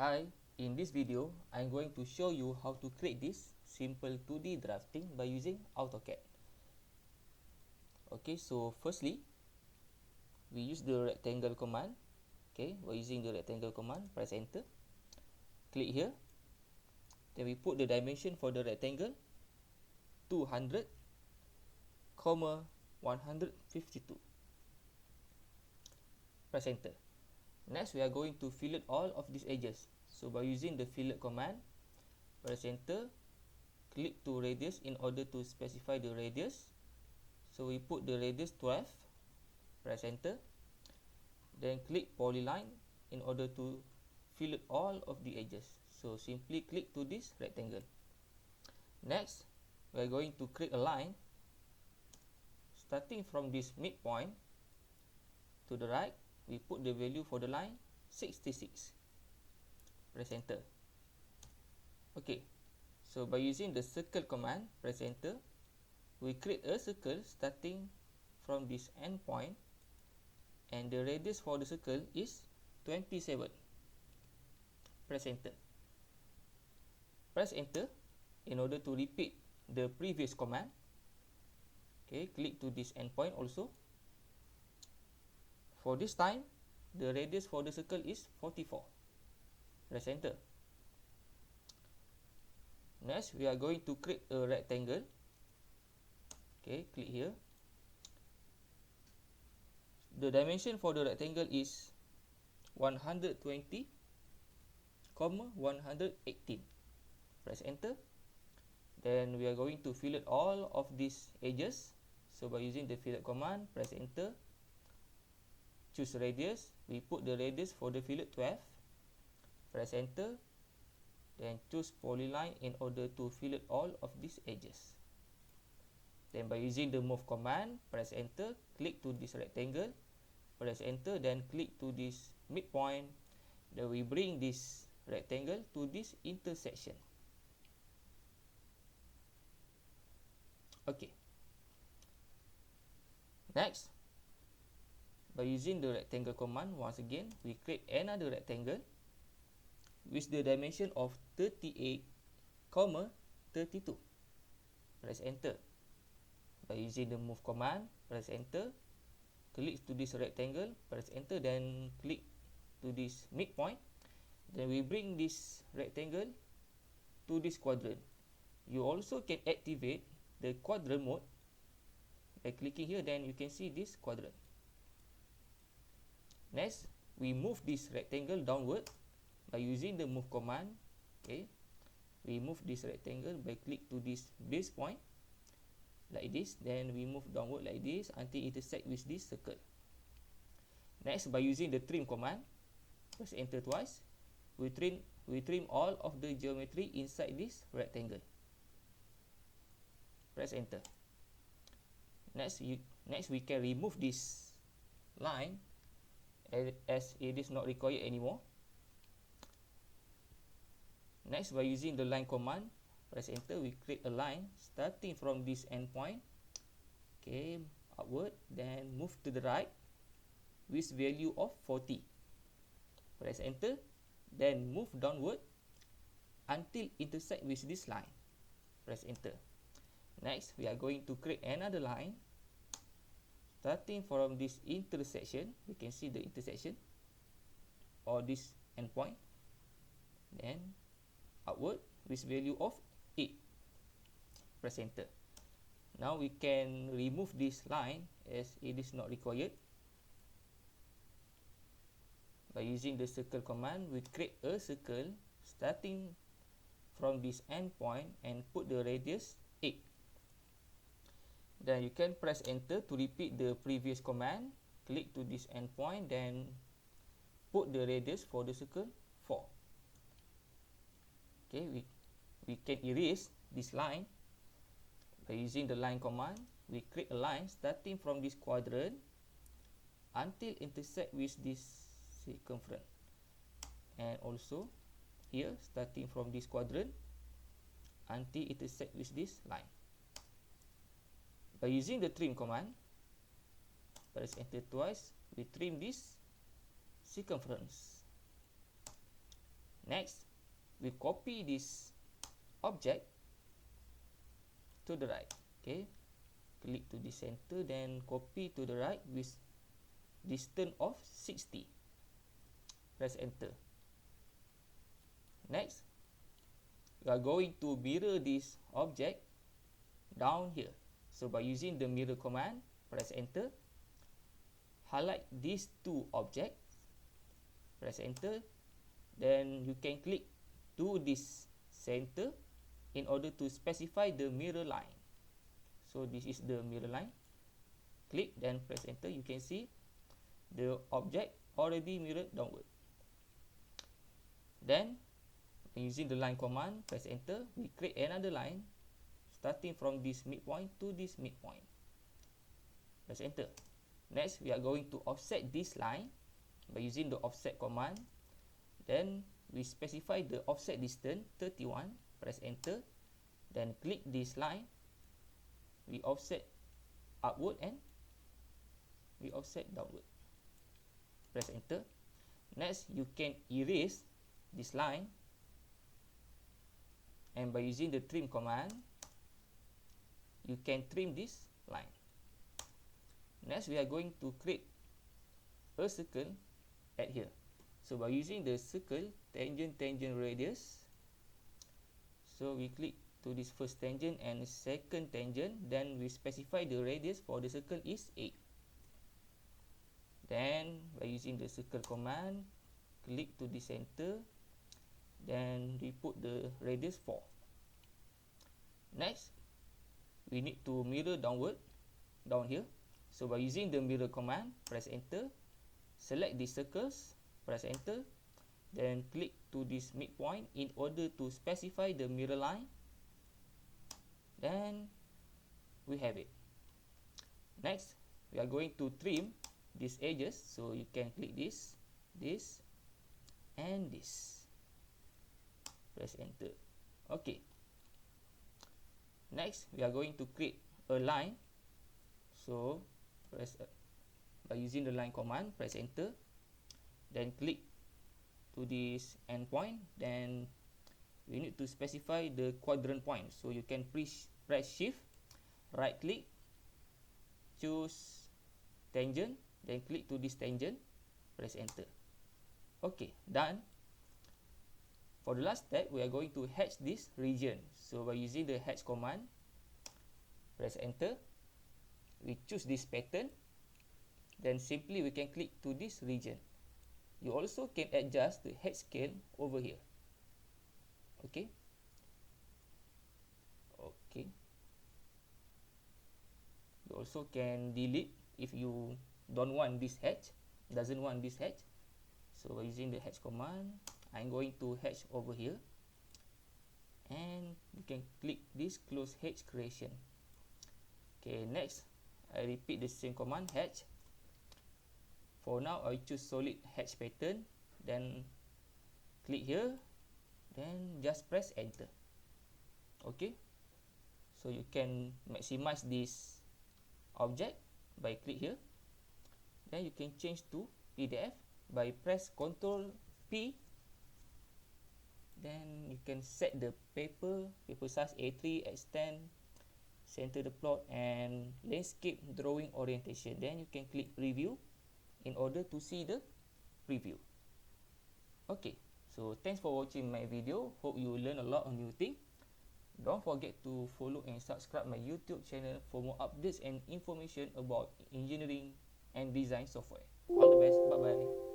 Hi, in this video, I'm going to show you how to create this simple 2D drafting by using AutoCAD. Okay, so firstly, we use the rectangle command. Okay, by using the rectangle command, press enter, click here, then we put the dimension for the rectangle 200, 152. Press enter. Next, we are going to fillet all of these edges. So by using the fillet command, press enter, click to radius in order to specify the radius. So we put the radius 12, press enter, then click polyline in order to fillet all of the edges. So simply click to this rectangle. Next, we are going to create a line starting from this midpoint to the right. We put the value for the line 66. Press enter. Okay, so by using the circle command, press enter, we create a circle starting from this end point, and the radius for the circle is 27. Press enter. Press enter in order to repeat the previous command. Okay, click to this endpoint also. For this time, the radius for the circle is 44. Press enter. Next, we are going to create a rectangle. Okay, click here. The dimension for the rectangle is 120, 118. Press enter. Then we are going to fillet all of these edges. So by using the fillet command, press enter, choose radius. We put the radius for the fillet 12. Press enter. Then choose polyline in order to fillet all of these edges. Then by using the move command, press enter, click to this rectangle, press enter, then click to this midpoint. Then we bring this rectangle to this intersection. Okay. Next, by using the rectangle command, once again, we create another rectangle with the dimension of 38, 32. Press enter. By using the move command, press enter, click to this rectangle, press enter, then click to this midpoint. Then we bring this rectangle to this quadrant. You also can activate the quadrant mode by clicking here, then you can see this quadrant. Next, we move this rectangle downward by using the move command. Okay, we move this rectangle by click to this base point like this, then we move downward like this until intersect with this circle. Next, by using the trim command, press enter twice. We trim all of the geometry inside this rectangle. Press enter. Next we can remove this line as it is not required anymore. Next, by using the line command, press enter, we create a line starting from this endpoint, okay, upward, then move to the right with value of 40. Press enter, then move downward until intersect with this line. Press enter. Next, we are going to create another line starting from this intersection. We can see the intersection or this endpoint, then upward with value of 8. Press enter. Now we can remove this line as it is not required. By using the circle command, we create a circle starting from this endpoint and put the radius 8. Then you can press enter to repeat the previous command. Click to this endpoint, then put the radius for the circle 4. Okay, we can erase this line by using the line command. We create a line starting from this quadrant until intersect with this circumference, and also here starting from this quadrant until intersect with this line. By using the trim command, press enter twice, we trim this circumference. Next, we copy this object to the right. Okay, click to the center, then copy to the right with distance of 60. Press enter. Next, we are going to mirror this object down here. So by using the mirror command, press enter. Highlight these two objects, press enter. Then you can click to this center in order to specify the mirror line. So this is the mirror line. Click, then press enter. You can see the object already mirrored downward. Then using the line command, press enter. We create another line starting from this midpoint to this midpoint. Press enter. Next, we are going to offset this line by using the offset command. Then we specify the offset distance 31. Press enter. Then click this line. We offset upward and we offset downward. Press enter. Next, you can erase this line, and by using the trim command, you can trim this line. Next, we are going to create a circle at here. So by using the circle tangent radius, so we click to this first tangent and second tangent, then we specify the radius for the circle is 8. Then by using the circle command, click to the center, then we put the radius 4. Next, we need to mirror downward down here. So by using the mirror command, press enter, select the circles, press enter, then click to this midpoint in order to specify the mirror line. Then we have it. Next, we are going to trim these edges, so you can click this, this, and this. Press enter. Okay. Next, we are going to create a line. So by using the line command, press enter, then click to this endpoint. Then we need to specify the quadrant point. So you can press shift, right click, choose tangent, then click to this tangent, press enter. Okay, done. For the last step, we are going to hatch this region. So by using the hatch command, press enter. We choose this pattern, then simply we can click to this region. You also can adjust the hatch scale over here. Okay. Okay. You also can delete if you don't want this hatch, doesn't want this hatch. So by using the hatch command, I'm going to hatch over here, and you can click this close hatch creation. Okay, next I repeat the same command, hatch. For now, I choose solid hatch pattern, then click here, then just press enter. Okay, so you can maximize this object by click here. Then you can change to PDF by press Ctrl P. Then you can set the paper size A3, extend, center the plot, and landscape drawing orientation. Then you can click preview in order to see the preview. Okay, so thanks for watching my video. Hope you learn a lot of new things. Don't forget to follow and subscribe my YouTube channel for more updates and information about engineering and design software. All the best. Bye bye.